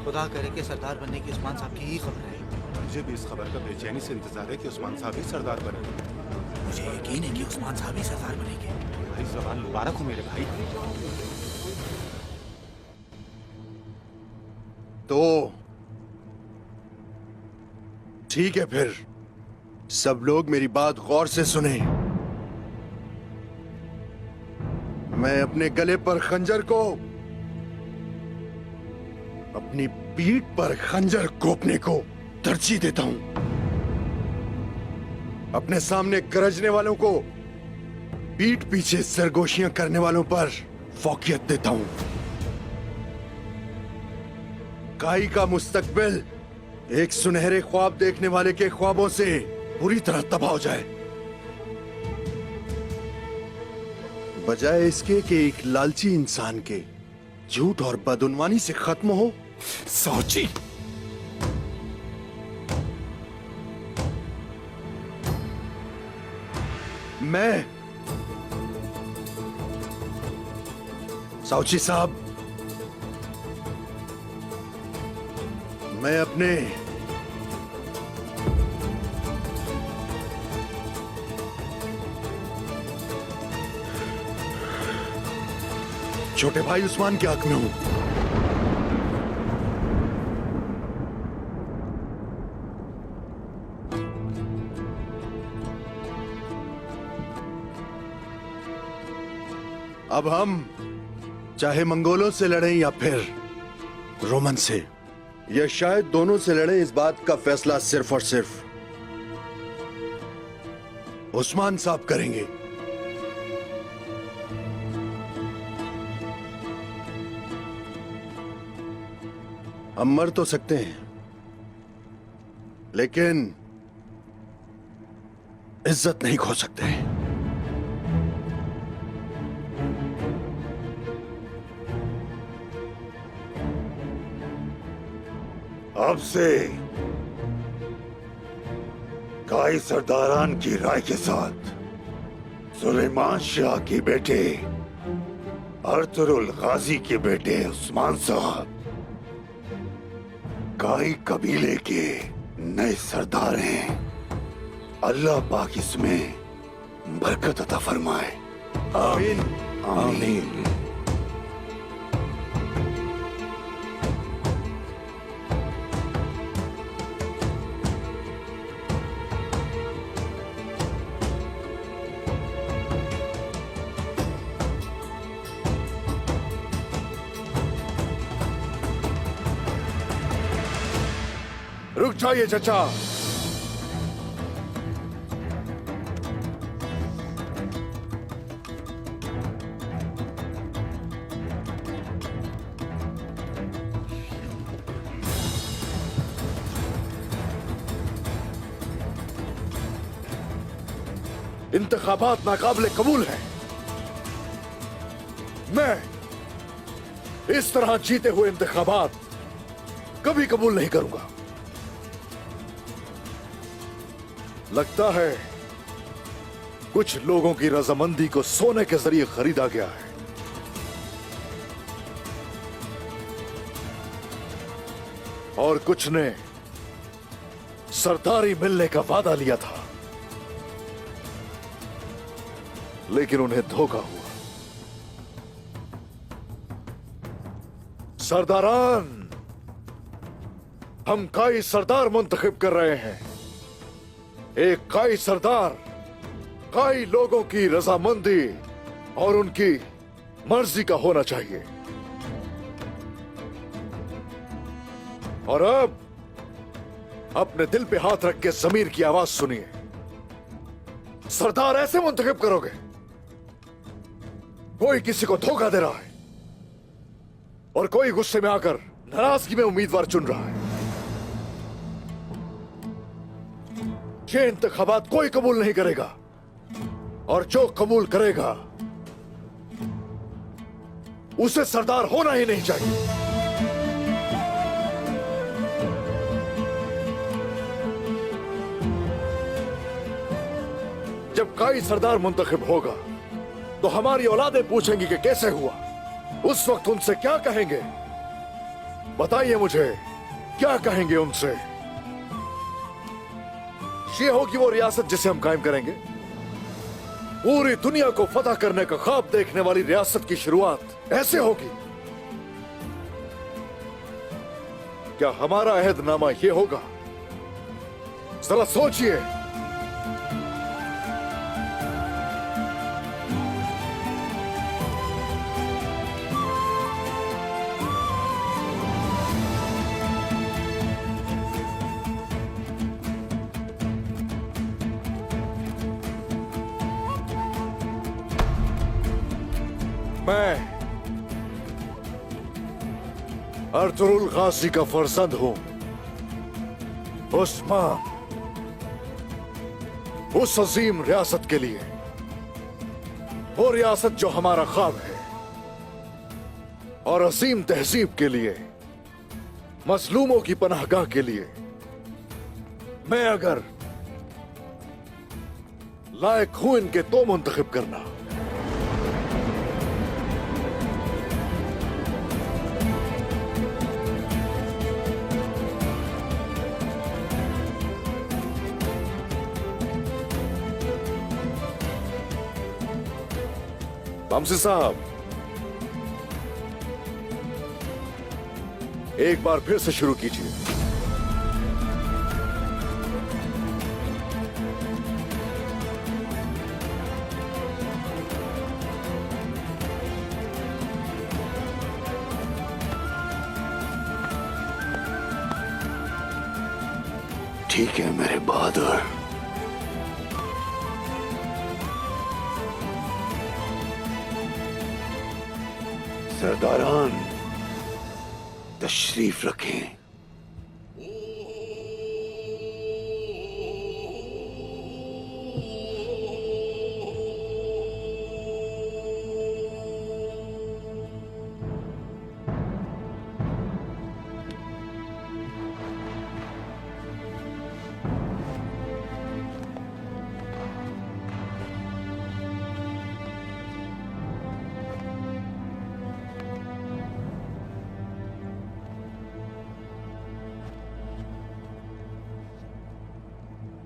खुदा करे कि सरदार बनने की उस्मान साहब की ही खबर है। मुझे भी इस खबर का बेचैनी से इंतजार है कि उस्मान साहब ही सरदार बने। मुझे यकीन है कि उस्मान साहब ही सरदार बनेंगे। भाई जबान मुबारक हो मेरे भाई। तो ठीक है, फिर सब लोग मेरी बात गौर से सुने। मैं अपने गले पर खंजर को, अपनी पीठ पर खंजर घोंपने को तरजीह देता हूं। अपने सामने गरजने वालों को पीठ पीछे सरगोशियां करने वालों पर फौकियत देता हूं। काई का मुस्तकबिल एक सुनहरे ख्वाब देखने वाले के ख्वाबों से पूरी तरह तबाह हो जाए, बजाय इसके कि एक लालची इंसान के झूठ और बदउनवानी से खत्म हो। साउची, मैं साउची साहब, मैं अपने छोटे भाई उस्मान के हक में हूं। अब हम चाहे मंगोलों से लड़ें या फिर रोमन से, या शायद दोनों से लड़ें, इस बात का फैसला सिर्फ और सिर्फ उस्मान साहब करेंगे। हम मर तो सकते हैं, लेकिन इज्जत नहीं खो सकते। अब से काई सरदारान की राय के साथ सुलेमान शाह के बेटे अर्तुरुल गाजी के बेटे उस्मान साहब काई कबीले के नए सरदार हैं। अल्लाह पाक इसमें बरकत अता फरमाए। आमीन। आमीन। रुक जाइए चचा। इंतखाबात नाकाबिले कबूल हैं। मैं इस तरह जीते हुए इंतखाबात कभी कबूल नहीं करूंगा। लगता है कुछ लोगों की रजामंदी को सोने के जरिए खरीदा गया है। और कुछ ने सरदारी मिलने का वादा लिया था, लेकिन उन्हें धोखा हुआ। सरदारान, हम काई सरदार मुंतखब कर रहे हैं। एक काई सरदार काई लोगों की रजामंदी और उनकी मर्जी का होना चाहिए। और अब अपने दिल पे हाथ रख के ज़मीर की आवाज सुनिए। सरदार ऐसे मुंतखब करोगे? कोई किसी को धोखा दे रहा है और कोई गुस्से में आकर नाराजगी में उम्मीदवार चुन रहा है। ये इंतखाबात कोई कबूल नहीं करेगा, और जो कबूल करेगा उसे सरदार होना ही नहीं चाहिए। जब काई सरदार मुंतखब होगा तो हमारी औलादें पूछेंगी कि कैसे हुआ। उस वक्त उनसे क्या कहेंगे? बताइए मुझे, क्या कहेंगे उनसे? ये होगी वो रियासत जिसे हम कायम करेंगे। पूरी दुनिया को फतह करने का ख्वाब देखने वाली रियासत की शुरुआत ऐसे होगी। क्या हमारा अहदनामा ये होगा? जरा सोचिए। मैं अर्तुरुल गाजी का फर्जंद हूं, उस्मान। उस अजीम रियासत के लिए, वो रियासत जो हमारा ख्वाब है, और अजीम तहजीब के लिए, मजलूमों की पनाहगाह के लिए, मैं अगर लायक हूं इनके तो मुंतखब करना। बमसी साहब, एक बार फिर से शुरू कीजिए। ठीक है मेरे बहादुर। सरदारान, तशरीफ रखें।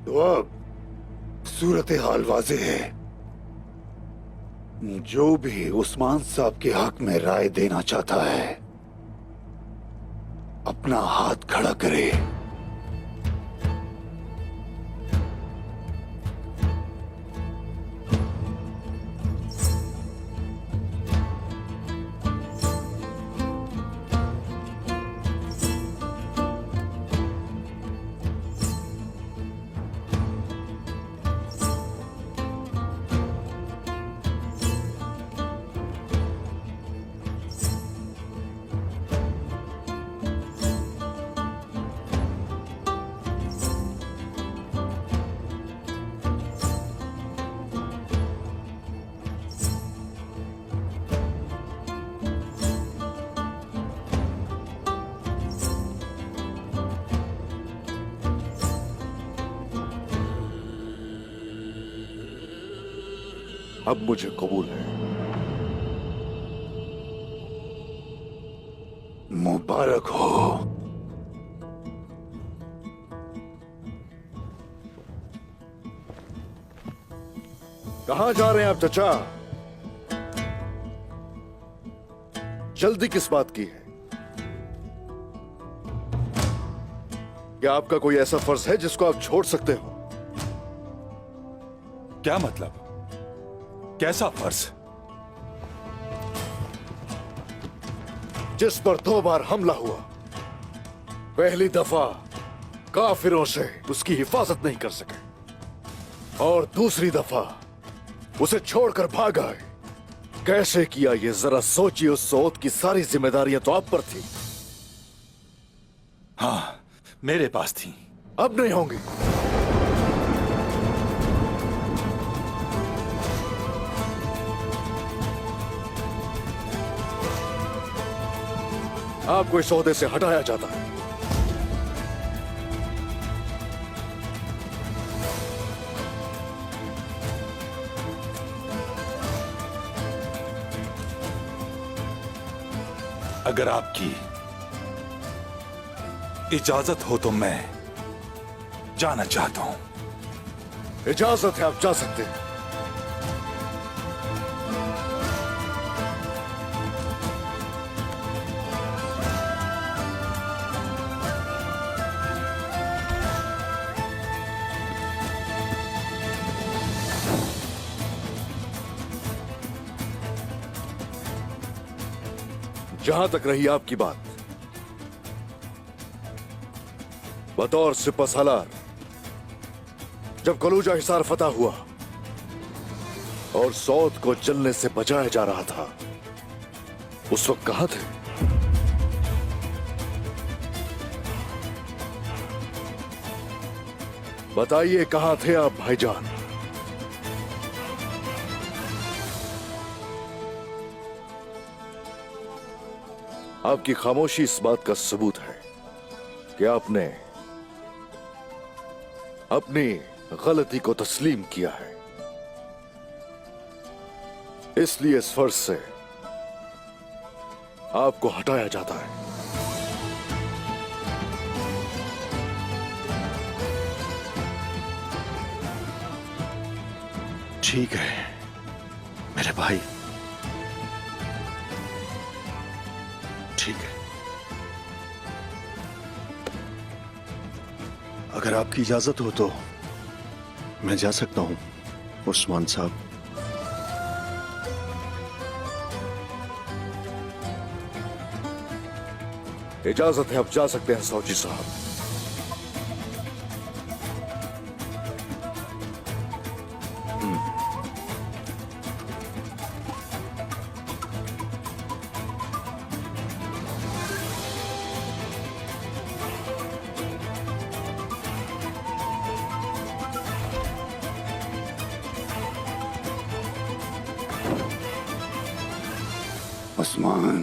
तो अब सूरत हाल वाज़े है। जो भी उस्मान साहब के हक में राय देना चाहता है, अपना हाथ खड़ा करे। अब मुझे कबूल है। मुबारक हो। कहां जा रहे हैं आप चचा? जल्दी किस बात की है? क्या आपका कोई ऐसा फर्ज है जिसको आप छोड़ सकते हो? क्या मतलब? कैसा फर्ज? जिस पर 2 बार हमला हुआ। पहली दफा काफिरों से उसकी हिफाजत नहीं कर सके, और दूसरी दफा उसे छोड़कर भाग आए। कैसे किया ये जरा सोचिए। उस सौत की सारी जिम्मेदारियां तो आप पर थी। हाँ, मेरे पास थी। अब नहीं होंगी। आपको इस ओहदे से हटाया जाता है। अगर आपकी इजाजत हो तो मैं जाना चाहता हूं। इजाजत है, आप जा सकते हैं। जहां तक रही आपकी बात, बतौर सिपहसालार जब कलूजा हिसार फतह हुआ और सौद को जलने से बचाया जा रहा था, उस वक्त कहां थे? बताइए, कहां थे आप भाईजान? आपकी खामोशी इस बात का सबूत है कि आपने अपनी गलती को तस्लीम किया है। इसलिए इस फर्ज से आपको हटाया जाता है। ठीक है मेरे भाई, ठीक है। अगर आपकी इजाजत हो तो मैं जा सकता हूं उस्मान साहब। इजाजत है, आप जा सकते हैं सौजी साहब। उस्मान,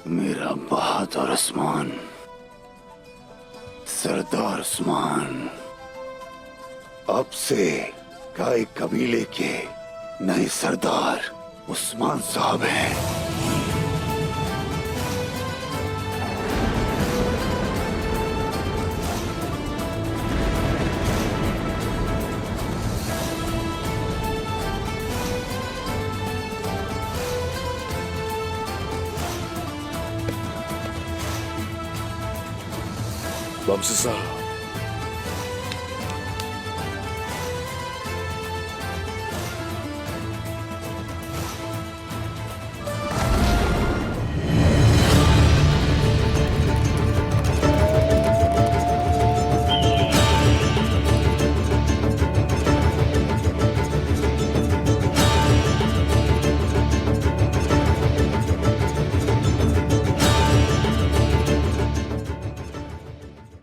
मेरा बहादुर उस्मान, सरदार उस्मान, अब से गाय कबीले के नए सरदार उस्मान साहब हैं। वमसी साहब,